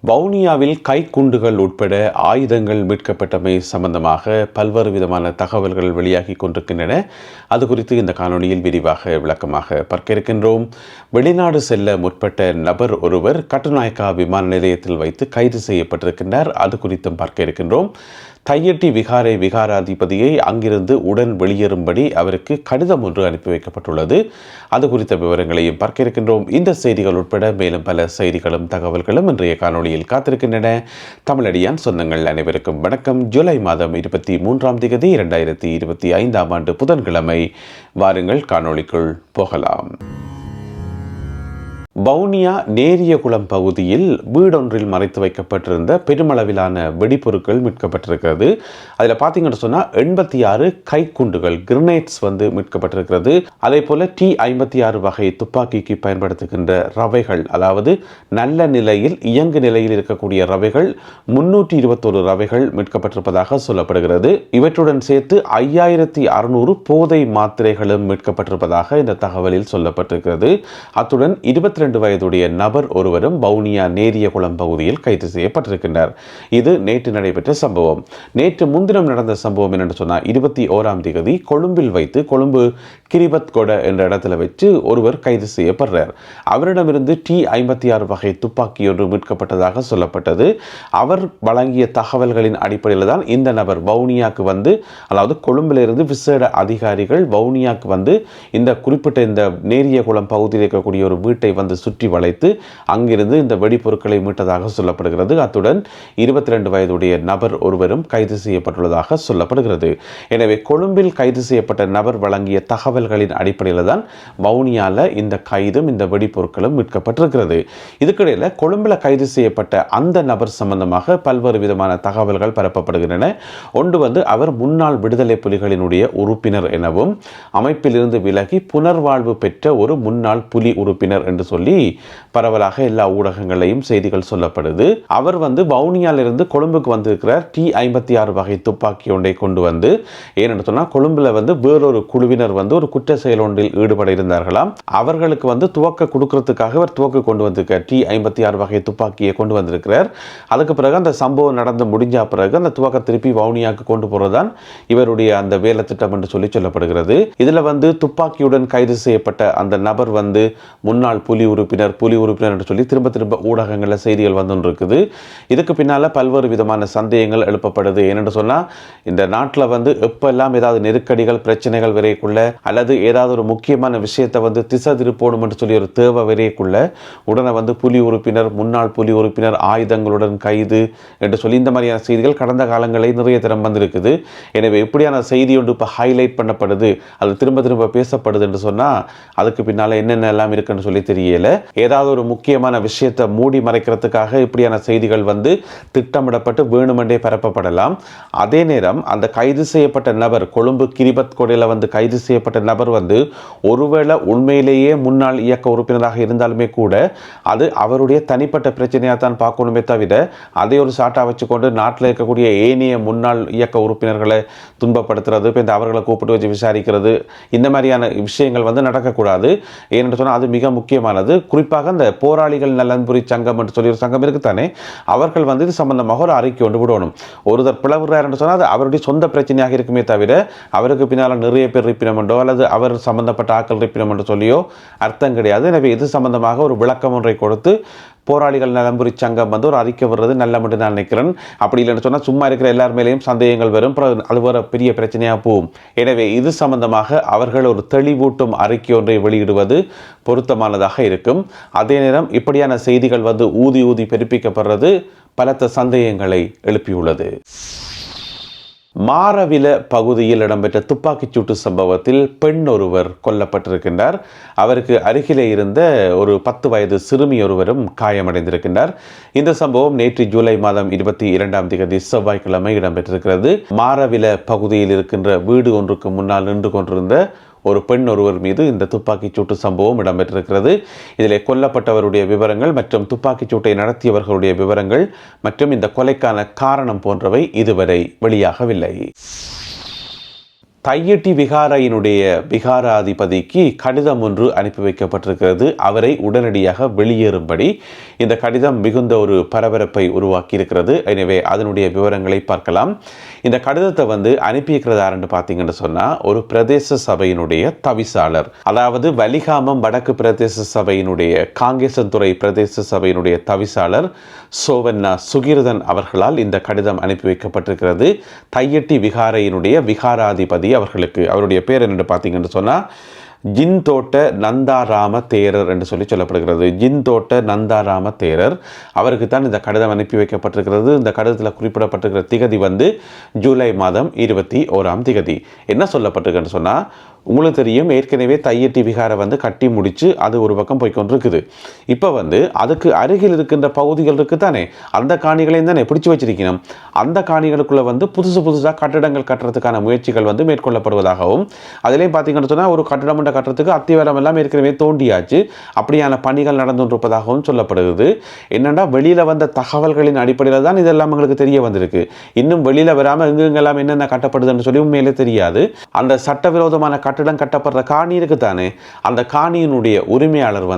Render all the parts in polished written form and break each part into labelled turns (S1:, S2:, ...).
S1: வவுனியாவில் கைக்குண்டுகள் உட்பட ஆயுதங்கள் மீட்கப்பட்டமை சம்பந்தமாக பல்வேறு விதமான தகவல்கள் வெளியாகி கொண்டிருக்கின்றன. அது குறித்து இந்த காணொலியில் விரிவாக விளக்கமாக பார்க்க இருக்கின்றோம். வெளிநாடு செல்ல முற்பட்ட நபர் ஒருவர் கட்டுநாயக்கா விமான நிலையத்தில் வைத்து கைது செய்யப்பட்டிருக்கின்றார். அது குறித்தும் பார்க்க இருக்கின்றோம். தையட்டி விகாரை விகாராதிபதியை அங்கிருந்து உடன் வெளியேறும்படி அவருக்கு கடிதம் ஒன்று அனுப்பி வைக்கப்பட்டுள்ளது. அது குறித்த விவரங்களையும் பார்க்க இருக்கின்றோம். இந்த செய்திகள் உட்பட மேலும் பல செய்திகளும் தகவல்களும் இன்றைய காணொலியில் காத்திருக்கின்றன. தமிழடியான் சொந்தங்கள் அனைவருக்கும் வணக்கம். ஜூலை மாதம் 23 2025 ஆண்டு புதன்கிழமை. வாருங்கள் காணொலிக்குள் போகலாம். வவுனியா நேரியகுளம் பகுதியில் வீடொன்றில் மறைத்து வைக்கப்பட்டிருந்த பெருமளவிலான வெடிப்பொருட்கள் மீட்கப்பட்டிருக்கிறது. அதில் பார்த்தீங்கன்னு சொன்னால் 86 கைக்குண்டுகள் கிரனேட்ஸ் மீட்கப்பட்டிருக்கிறது. அதே போல T-56 வகை துப்பாக்கிக்கு பயன்படுத்துகின்ற ரவைகள், அதாவது நல்ல நிலையில் இயங்கு நிலையில் இருக்கக்கூடிய ரவைகள் 321 ரவைகள் மீட்கப்பட்டிருப்பதாக சொல்லப்படுகிறது. இவற்றுடன் சேர்த்து 5600 போதை மாத்திரைகளும் மீட்கப்பட்டிருப்பதாக இந்த தகவலில் சொல்லப்பட்டிருக்கிறது. அத்துடன் 22 வயதுடைய நபர் ஒருவரும் வவுனியா நேரியகுளம் பகுதியில் கைது செய்யப்பட்டிருக்கின்றார். இது நேற்று நடைபெற்ற சம்பவம். நேற்று முன்தினம் நடந்த சம்பவம் என்னென்று சொன்னால் 21 கொழும்பில் வைத்து கொழும்பு கிரிபத் கொட என்ற இடத்துல வச்சு ஒருவர் கைது செய்யப்படுறார். அவரிடமிருந்து T-56 வகை துப்பாக்கி ஒன்று மீட்கப்பட்டதாக சொல்லப்பட்டது. அவர் வழங்கிய தகவல்களின் அடிப்படையில் தான் இந்த நபர் வவுனியாவுக்கு அதாவது கொழும்பிலிருந்து விசேட அதிகாரிகள் வவுனியாவுக்கு இந்த குறிப்பிட்ட இந்த நேரியகுளம் பகுதியில் இருக்கக்கூடிய ஒரு வீட்டை சுற்றி வளைத்து அங்கிருந்து இந்த வெடிப்பொருட்களை மீட்டதாக சொல்லப்படுகிறது. அத்துடன் 22 வயதுடைய நபர் ஒருவரும் கைது செய்யப்பட்டுள்ளதாக சொல்லப்படுகிறது. எனவே கொழும்பில் கைது செய்யப்பட்ட நபர் வழங்கிய தகவல்களின் அடிப்படையில் தான் வவுனியால இந்த கைதும் இந்த வெடிப்பொருட்களும் மீட்கப்பட்டிருக்கிறது. இதுக்கிடையில் கொழும்பில் கைது செய்யப்பட்ட அந்த நபர் சம்பந்தமாக பல்வேறு விதமான தகவல்கள் பரப்பப்படுகின்றன. ஒன்று அவர் முன்னாள் விடுதலை புலிகளினுடைய உறுப்பினர் எனவும் அமைப்பிலிருந்து விலகி புனர்வாழ்வு பெற்ற ஒரு முன்னாள் புலி உறுப்பினர் என்று சொல்லி பரவலாக எல்லா ஊடகங்களையும் செய்திகள் சொல்லப்படுது. அவர் வவுனியாலிருந்து கொழும்புக்கு வந்திருக்கிறார். T-56 வகை துப்பாக்கி ஒன்றை கொண்டு ஏன்னு சொன்னால் கொழும்புல வேறொரு குழுவினர் ஒரு குற்ற செயல் ஒன்றில் ஈடுபட இருந்தார்களாம். அவர்களுக்கு துவக்க கொடுக்கறதுக்காக அவர் துவக்க கொண்டு வந்திருக்கார். T-56 வகை துப்பாக்கியை கொண்டு வந்திருக்கிறார். அதுக்கு பிறகு அந்த சம்பவம் நடந்து முடிஞ்ச பிறகு அந்த துவக்க திருப்பி வவுனியாவுக்கு கொண்டு போறதுதான் இவருடைய அந்த வேலை திட்டம் என்று சொல்லப்படுகிறது. இதுல துப்பாக்கியுடன் கைது செய்யப்பட்ட அந்த நபர் முன்னாள் புலி உறுப்பினர் என்று சொல்லி திரும்ப ஊடகங்களில் செய்திகள் வந்துருக்குது. இதுக்கு பின்னால பல்வேறு விதமான சந்தேகங்கள் எழுப்பப்படுது. ஏனென்று சொன்னால் இந்த நாட்டில் எப்பெல்லாம் ஏதாவது நெருக்கடிகள் பிரச்சனைகள் வரைக்குள்ள அல்லது ஏதாவது ஒரு முக்கியமான விஷயத்தை திசை திருப்போடும் என்று சொல்லி ஒரு தேவை வரைக்குள்ள உடனே புலி உறுப்பினர் முன்னாள் புலி உறுப்பினர் ஆயுதங்களுடன் கைது என்று சொல்லி இந்த மாதிரியான செய்திகள் கடந்த காலங்களில் நிறைய தரம் வந்திருக்குது. எனவே இப்படியான செய்தி ஒன்று இப்போ ஹைலைட் பண்ணப்படுது, அது திரும்ப பேசப்படுது என்று சொன்னால் அதுக்கு பின்னால் என்னென்ன எல்லாம் இருக்குன்னு சொல்லி தெரியல. ஏதாவது ஒரு முக்கியமான விஷயத்தை மூடி மறைக்கிறதுக்காக இப்படியான செய்திகள் திட்டமிடப்பட்டு வேணுமென்றே பரப்பப்படலாம். அதே நேரம் அந்த கைது செய்யப்பட்ட நபர் கொழும்பு கிரிபத் கொடையில் கைது செய்யப்பட்ட நபர் ஒருவேளை உண்மையிலேயே முன்னாள் இயக்க உறுப்பினராக இருந்தாலுமே கூட அது அவருடைய தனிப்பட்ட பிரச்சனையாக தான் பார்க்கணுமே தவிர அதை ஒரு சாட்டா வச்சுக்கொண்டு நாட்டில் இருக்கக்கூடிய ஏனைய முன்னாள் இயக்க உறுப்பினர்களை துன்பப்படுத்துறது, இப்போ அவர்களை கூப்பிட்டு வச்சு விசாரிக்கிறது, இந்த மாதிரியான விஷயங்கள் நடக்கக்கூடாது. ஏன்னு சொன்னால் அது மிக முக்கியமானது. குறிப்பாக அந்த போராளிகள் நலன்புரி சங்கம் என்று சொல்லி ஒரு சங்கம் இருக்குத்தானே, அவர்கள் இது சம்பந்தமாக ஒரு அறிக்கை ஒன்று விடணும். ஒருத்தர் பிளவுறார் என்று சொன்னால் அது அவருடைய சொந்த பிரச்சனையாக இருக்குமே தவிர அவருக்கு பின்னால் நிறைய பேர் ரிப்பினமெண்டோ அல்லது அவர் சம்பந்தப்பட்ட ஆக்கள் ரிப்பினம் என்று சொல்லியோ அர்த்தம் கிடையாது. எனவே இது சம்பந்தமாக ஒரு விளக்கம் ஒன்றை கொடுத்து போராளிகள் நலம்புரி சங்கம் ஒரு அறிக்கை வர்றது நல்ல மட்டும் நான் நினைக்கிறேன். அப்படி இல்லைன்னு சொன்னால் சும்மா இருக்கிற எல்லார் மேலேயும் சந்தேகங்கள் வரும், அது வர பெரிய பிரச்சனையாக போகும். எனவே இது சம்பந்தமாக அவர்கள் ஒரு தெளிவூட்டும் அறிக்கை ஒன்றை வெளியிடுவது பொருத்தமானதாக இருக்கும். அதே நேரம் இப்படியான செய்திகள் ஊதி பெருப்பிக்கப்படுறது பலத்த சந்தேகங்களை எழுப்பியுள்ளது. மாரவில பகுதியில் இடம்பெற்ற துப்பாக்கிச்சூட்டு சம்பவத்தில் பெண் ஒருவர் கொல்லப்பட்டிருக்கின்றார். அவருக்கு அருகிலே இருந்த ஒரு 10 வயது சிறுமி ஒருவரும் காயமடைந்திருக்கின்றார். இந்த சம்பவம் நேற்று ஜூலை மாதம் 22 செவ்வாய்க்கிழமை இடம்பெற்றிருக்கிறது. மாரவில பகுதியில் இருக்கின்ற வீடு ஒன்றுக்கு முன்னால் நின்று கொண்டிருந்த ஒரு பெண் ஒருவர் மீது இந்த துப்பாக்கிச் சூட்டு சம்பவம் இடம்பெற்றிருக்கிறது. இதில் கொல்லப்பட்டவருடைய விவரங்கள் மற்றும் துப்பாக்கிச் சூட்டை நடத்தியவர்களுடைய விவரங்கள் மற்றும் இந்த கொலைக்கான காரணம் போன்றவை இதுவரை வெளியாகவில்லை. தையட்டி விகாரையினுடைய விகாராதிபதிக்கு கடிதம் ஒன்று அனுப்பி வைக்கப்பட்டிருக்கிறது. அவரை உடனடியாக வெளியேறும்படி. இந்த கடிதம் மிகுந்த ஒரு பரபரப்பை உருவாக்கி இருக்கிறது. எனவே அதனுடைய விவரங்களை பார்க்கலாம். இந்த கடிதத்தை அனுப்பியிருக்கிறதாருன்னு பார்த்தீங்கன்னு சொன்னால் ஒரு பிரதேச சபையினுடைய தவிசாளர், அதாவது வலிகாமம் வடக்கு பிரதேச சபையினுடைய காங்கேசன்துறை பிரதேச சபையினுடைய தவிசாளர் சோவண்ணா சுகிர்தன் அவர்களால் இந்த கடிதம் அனுப்பி வைக்கப்பட்டிருக்கிறது. தையட்டி விகாரையினுடைய விகாராதிபதி அவர்களுக்கு. அவருடைய பேர் என்னென்னு பார்த்தீங்கன்னு சொன்னால் ஜின்தோட்ட நந்தாராம தேரர் என்று சொல்லப்படுகிறது. ஜின்தோட்ட நந்தாராம தேரர் அவருக்கு தான் இந்த கடிதம் அனுப்பி வைக்கப்பட்டிருக்கிறது. இந்த கடிதத்தில் குறிப்பிடப்பட்டிருக்கிற திகதி ஜூலை மாதம் 21ஆம் திகதி. என்ன சொல்லப்பட்டிருக்குன்னு சொன்னால், உங்களுக்கு தெரியும், ஏற்கனவே தையட்டி விகாரை கட்டி முடித்து அது ஒரு பக்கம் போய்கொண்டிருக்குது. இப்போ அதுக்கு அருகில் இருக்கின்ற பகுதிகள் இருக்குது தானே, அந்த காணிகளையும் தானே பிடிச்சி வச்சிருக்கணும். அந்த காணிகளுக்குள்ளே புதுசாக கட்டிடங்கள் கட்டுறதுக்கான முயற்சிகள் மேற்கொள்ளப்படுவதாகவும், அதிலையும் பார்த்தீங்கன்னு சொன்னால் ஒரு கட்டிடம் கட்டுறதுக்கு அத்திவாரம் எல்லாம் ஏற்கனவே தோண்டியாச்சு, அப்படியான பணிகள் நடந்துருப்பதாகவும் சொல்லப்படுகிறது. என்னென்னா வெளியில் வந்த தகவல்களின் அடிப்படையில் தான் இதெல்லாம் எங்களுக்கு தெரிய வந்திருக்கு. இன்னும் வெளியில் வராமல் எங்கெங்கெல்லாம் என்னென்ன கட்டப்படுதுன்னு சொல்லி உண்மையிலே தெரியாது. அந்த சட்டவிரோதமான கட்டிடம் கட்டப்படுற காணி இருக்கு தானே, அந்த காணியினுடைய உரிமையாளர்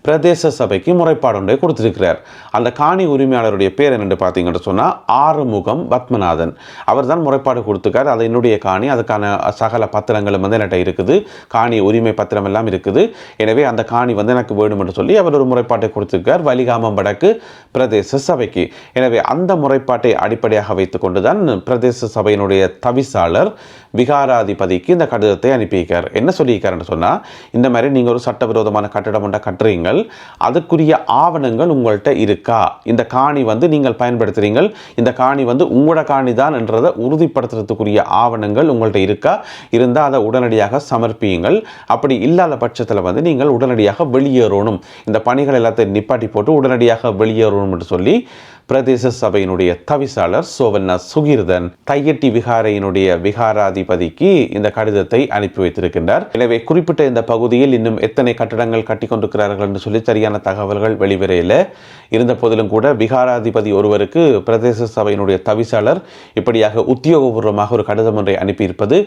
S1: பிரதேச சபைக்கு முறைப்பாடு ஒன்றை கொடுத்திருக்கிறார். அந்த காணி உரிமையாளருடைய பேர் என்னென்று பார்த்தீங்கன்னு சொன்னால் ஆறுமுகம் பத்மநாதன். அவர் தான் முறைப்பாடு கொடுத்துருக்கார். அது என்னுடைய காணி, அதுக்கான சகல பத்திரங்களும் என்கிட்ட இருக்குது, காணி உரிமை பத்திரம் எல்லாம் இருக்குது. எனவே அந்த காணி எனக்கு வேணும் என்று சொல்லி அவர் ஒரு முறைப்பாட்டை கொடுத்திருக்கார் வலிகாமம் வடக்கு பிரதேச சபைக்கு. எனவே அந்த முறைப்பாட்டை அடிப்படையாக வைத்துக் கொண்டுதான் பிரதேச சபையினுடைய தவிசாளர் விகாராதிபதிக்கு இந்த கடிதத்தை அனுப்பியிருக்கார். என்ன சொல்லியிருக்காருன்னு சொன்னால், இந்த மாதிரி நீங்கள் ஒரு சட்டவிரோதமான கட்டிடம் ஒன்றை கட்டுறீங்கள், அதுக்குரிய ஆவணங்கள் உங்கள்கிட்ட இருக்கா, இந்த காணி நீங்கள் பயன்படுத்துகிறீங்கள், இந்த காணி உங்களோட காணி தான் என்றதை உறுதிப்படுத்துறதுக்குரிய ஆவணங்கள் உங்கள்கிட்ட இருக்கா, இருந்தால் அதை உடனடியாக சமர்ப்பியுங்கள். அப்படி இல்லாத பட்சத்தில் நீங்கள் உடனடியாக வெளியேறணும், இந்த பணிகள் எல்லாத்தையும் நிப்பாட்டி போட்டு உடனடியாக வெளியேறணும் என்று சொல்லி பிரதேச சபையினுடைய தவிசாளர் சோவண்ணா சுகிர்தன் தையட்டி விகாரையினுடைய விகாராதிபதிக்கு இந்த கடிதத்தை அனுப்பி வைத்திருக்கின்றார். எனவே குறிப்பிட்ட இந்த பகுதியில் இன்னும் எத்தனை கட்டடங்கள் கட்டி கொண்டிருக்கிறார்கள் என்று சொல்லி சரியான தகவல்கள் வெளிவரையில் இருந்த போதிலும் கூட விகாராதிபதி ஒருவருக்கு பிரதேச சபையினுடைய தவிசாளர் இப்படியாக உத்தியோகபூர்வமாக ஒரு கடிதம் ஒன்றை அனுப்பியிருப்பது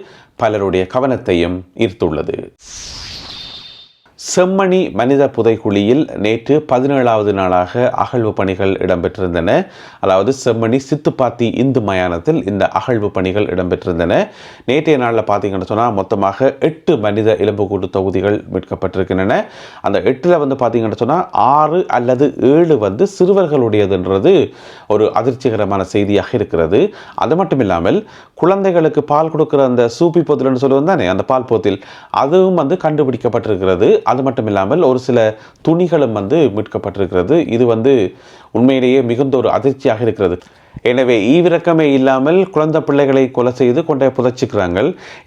S1: பலருடைய கவனத்தையும் ஈர்த்துள்ளது. செம்மணி மனித புதைக்குழியில் நேற்று 17வது நாளாக அகழ்வு பணிகள் இடம்பெற்றிருந்தன. அதாவது செம்மணி சித்துப்பாத்தி இந்து மயானத்தில் இந்த அகழ்வு பணிகள் இடம்பெற்றிருந்தன. நேற்றைய நாளில் பார்த்தீங்கன்னு சொன்னால் மொத்தமாக 8 மனித எலும்புக்கூட்டு தொகுதிகள் மீட்கப்பட்டிருக்கின்றன. அந்த 8ல் பார்த்தீங்கன்னு சொன்னால் 6 அல்லது 7 சிறுவர்களுடையதுன்றது ஒரு அதிர்ச்சிகரமான செய்தியாக இருக்கிறது. அது மட்டும் இல்லாமல் குழந்தைகளுக்கு பால் கொடுக்குற அந்த சூப்பி போத்தில் சொல்லுவது தானே, அந்த பால் போத்தில் அதுவும் கண்டுபிடிக்கப்பட்டிருக்கிறது. அது மட்டும் இல்லாமல் ஒரு சில துணிகளும் மீட்கப்பட்டிருக்கிறது. இது உண்மையிலேயே மிகுந்த ஒரு அதிர்ச்சியாக இருக்கிறது. எனவே ஈவிரக்கமே இல்லாமல் குழந்தை பிள்ளைகளை கொலை செய்து கொண்டே புதைச்சிக்கிறாங்க.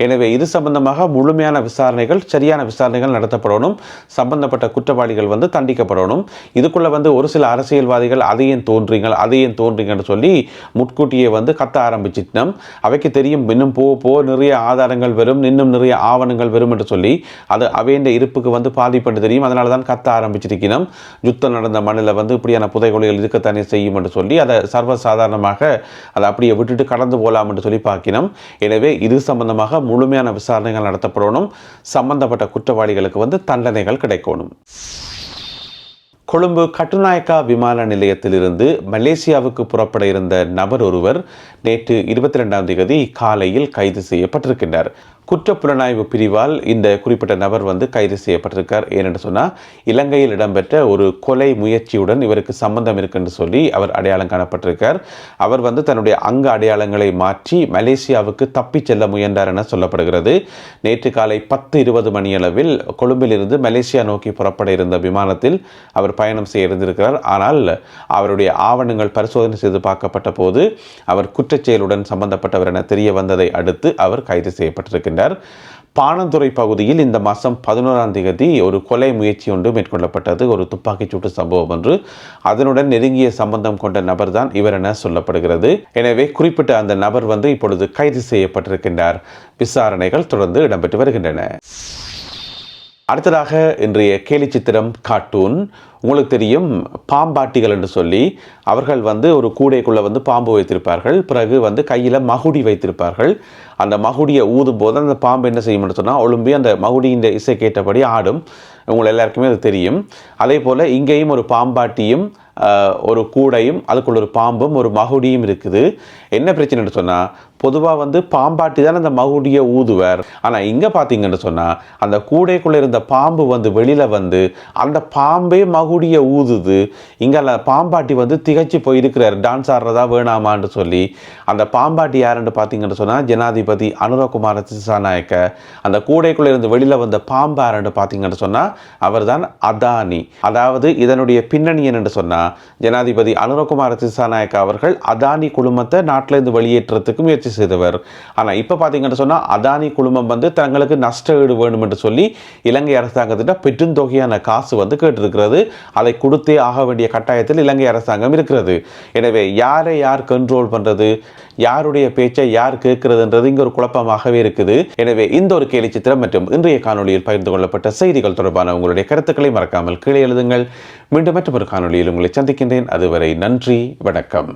S1: எனவே இது சம்பந்தமாக முழுமையான விசாரணைகள், சரியான விசாரணைகள் நடத்தப்படணும். சம்பந்தப்பட்ட குற்றவாளிகள் தண்டிக்கப்படணும். இதுக்குள்ள ஒரு சில அரசியல்வாதிகள் அதையும் தோன்றீங்கன்னு சொல்லி முட்கூட்டியே கத்த ஆரம்பிச்சிட்டோம். அவைக்கு தெரியும் இன்னும் போ நிறைய ஆதாரங்கள் வரும், இன்னும் நிறைய ஆவணங்கள் வரும் என்று சொல்லி அது அவையின் இருப்புக்கு பாதிப்பு தெரியும். அதனால தான் கத்த ஆரம்பிச்சிருக்கணும். யுத்தம் நடந்த மண்ணில் இப்படியான புதைகுழிகள் இருக்கத்தானே செய்யும் என்று சொல்லி அதை சர்வசாதாரண அதை அப்படியே விட்டுட்டு கடந்து போகலாம் என்று சொல்லி பார்க்கணும். எனவே இது சம்பந்தமாக முழுமையான விசாரணைகள் நடத்தப்படணும். சம்பந்தப்பட்ட குற்றவாளிகளுக்கு தண்டனைகள் கிடைக்கணும். கொழும்பு கட்டுநாயக்கா விமான நிலையத்திலிருந்து மலேசியாவுக்கு புறப்பட இருந்த நபர் ஒருவர் நேற்று 22ஆம் தேதி காலையில் கைது செய்யப்பட்டிருக்கின்றார். குற்றப்புலனாய்வு பிரிவால் இந்த குறிப்பிட்ட நபர் கைது செய்யப்பட்டிருக்கார். ஏனென்று சொன்னால், இலங்கையில் இடம்பெற்ற ஒரு கொலை முயற்சியுடன் இவருக்கு சம்பந்தம் இருக்குன்னு சொல்லி அவர் அடையாளம் காணப்பட்டிருக்கார். அவர் தன்னுடைய அங்க அடையாளங்களை மாற்றி மலேசியாவுக்கு தப்பி செல்ல முயன்றார் என சொல்லப்படுகிறது. நேற்று காலை 10:20 மணியளவில் கொழும்பிலிருந்து மலேசியா நோக்கி புறப்பட இருந்த விமானத்தில் அவர் பயணம் செய்ய இருந்திருக்கிறார். ஆனால் அவருடைய ஆவணங்கள் பரிசோதனை செய்து பார்க்கப்பட்ட போது அவர் குற்றச்செயலுடன் சம்பந்தப்பட்டவர் என தெரிய வந்ததை அடுத்து அவர் கைது செய்யப்பட்டிருக்கிறார். பாணந்துறை பகுதியில் இந்த மாதம் 11ஆம் தேதி ஒரு கொலை முயற்சி ஒன்று மேற்கொள்ளப்பட்டது. ஒரு துப்பாக்கிச்சூட்டு சம்பவம் ஒன்று. அதனுடன் நெருங்கிய சம்பந்தம் கொண்ட நபர் தான் இவர் என சொல்லப்படுகிறது. எனவே குறிப்பிட்ட அந்த நபர் இப்பொழுது கைது செய்யப்பட்டிருக்கின்றார். விசாரணைகள் தொடர்ந்து இடம்பெற்று வருகின்றன. அடுத்ததாக இன்றைய கேலி சித்திரம் கார்ட்டூன். உங்களுக்கு தெரியும் பாம்பாட்டிகள் என்று சொல்லி அவர்கள் வந்து ஒரு கூடைக்குள்ளே வந்து பாம்பு வைத்திருப்பார்கள். பிறகு வந்து கையில் மகுடி வைத்திருப்பார்கள். அந்த மகுடியை ஊதும் போது அந்த பாம்பு என்ன செய்யும்னு சொன்னால் ஒழும்பி அந்த மகுடியின் இசை கேட்டபடி ஆடும். உங்கள் எல்லாருக்குமே அது தெரியும். அதே போல் இங்கேயும் ஒரு பாம்பாட்டியும் ஒரு கூடையும் அதுக்குள்ள ஒரு பாம்பும் ஒரு மகுடியும் இருக்குது. என்ன பிரச்சனைன்னு சொன்னால் பொதுவாக வந்து பாம்பாட்டி தான் அந்த மகுடியை ஊதுவார். ஆனால் இங்கே பார்த்தீங்கன்னு சொன்னால் அந்த கூடைக்குள்ளே இருந்த பாம்பு வந்து வெளியில் வந்து அந்த பாம்பே மகுடியை ஊதுது. இங்கே பாம்பாட்டி வந்து திகைச்சு போயிருக்கிறார், டான்ஸ் ஆடுறதா வேணாமான்னு சொல்லி. அந்த பாம்பாட்டி யாருன்னு பார்த்தீங்கன்னு சொன்னால் ஜனாதிபதி அனுரகுமார திசாநாயக்க. அந்த கூடைக்குள்ளே இருந்து வெளியில் வந்த பாம்பு யாருன்னு பார்த்தீங்கன்னு சொன்னால் அவர் தான் அதானி. அதாவது இதனுடைய பின்னணி என்னென்னு சொன்னால் ஜனாதிபதி அனுரகுமார திசாநாயக்க அவர்கள் அதானி குழுமத்தை நாட்டிலிருந்து வெளியேற்றத்துக்கு முயற்சி செய்தவர். ஆனால் இப்போ பார்த்தீங்கன்னு சொன்னால் அதானி குழுமம் வந்து தங்களுக்கு நஷ்ட ஈடு வேணும் என்று சொல்லி இலங்கை அரசாங்கத்திட்ட பெருந்தொகையான காசு வந்து கேட்டிருக்கிறது. அதை கொடுத்தே ஆக வேண்டிய கட்டாயத்தில் இலங்கை அரசாங்கம் இருக்கிறது. எனவே யாரை யார் கண்ட்ரோல் பண்ணுறது, யாருடைய பேச்சை யார் கேட்கிறதுன்றது இங்கே ஒரு குழப்பமாகவே இருக்குது. எனவே இந்த ஒரு கேலி சித்திரம் மற்றும் இன்றைய காணொலியில் பகிர்ந்து கொள்ளப்பட்ட செய்திகள் தொடர்பான உங்களுடைய கருத்துக்களை மறக்காமல் கீழே எழுதுங்கள். மீண்டும் மற்றொரு காணொலியில் உங்களை சந்திக்கின்றேன். அதுவரை நன்றி, வணக்கம்.